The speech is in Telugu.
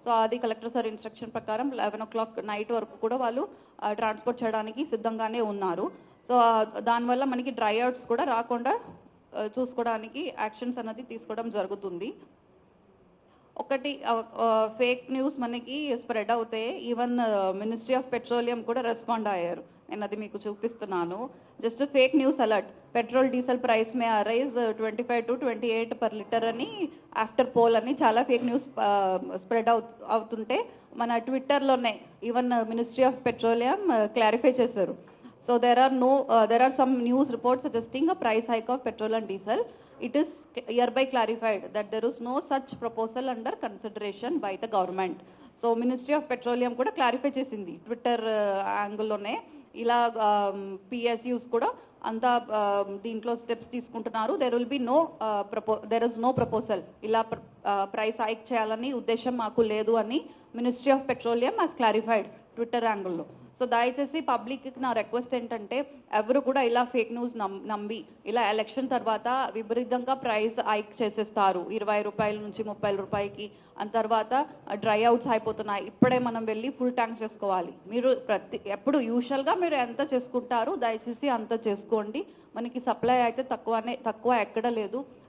సో అది కలెక్టర్ సార్ ఇన్స్ట్రక్షన్ ప్రకారం 11 o'clock నైట్ వరకు కూడా వాళ్ళు ట్రాన్స్పోర్ట్ చేయడానికి సిద్ధంగానే ఉన్నారు. సో దానివల్ల మనకి డ్రై అవుట్స్ కూడా రాకుండా చూసుకోవడానికి యాక్షన్స్ అన్నది తీసుకోవడం జరుగుతుంది. ఒకటి ఫేక్ న్యూస్ మనకి స్ప్రెడ్ అవుతే ఈవెన్ మినిస్ట్రీ ఆఫ్ పెట్రోలియం కూడా రెస్పాండ్ అయ్యారు. నేను అది మీకు చూపిస్తున్నాను. Just fake news alert, petrol diesel price may arise 25 to 28 per liter అని ఆఫ్టర్ పోల్ అని చాలా ఫేక్ న్యూస్ స్ప్రెడ్ అవుతుంటే మన ట్విట్టర్లోనే even ministry of petroleum clarify చేశారు. So there are some news reports suggesting a price hike of petrol and diesel. It is hereby clarified that there is no such proposal under consideration by the government. So Ministry of Petroleum kuda clarify chesindi Twitter angle lone ila PSUs kuda anta deentlo steps teeskuntunnaru. There is no proposal ila price hike cheyalani uddesham maaku ledu ani Ministry of Petroleum has clarified Twitter angle lo. So దయచేసి పబ్లిక్కి నా రిక్వెస్ట్ ఏంటంటే ఎవరు కూడా ఇలా ఫేక్ న్యూస్ నమ్మి ఇలా ఎలక్షన్ తర్వాత విపరీతంగా ప్రైస్ హైక్ చేసేస్తారు 20 రూపాయల నుంచి 30 రూపాయలకి, అంత తర్వాత డ్రై అవుట్స్ అయిపోతున్నాయి, ఇప్పుడే మనం వెళ్ళి ఫుల్ ట్యాంక్స్ చేసుకోవాలి. మీరు ఎప్పుడు యూజువల్గా మీరు ఎంత చేసుకుంటారు దయచేసి అంత చేసుకోండి. మనకి సప్లై అయితే తక్కువ ఎక్కడ లేదు.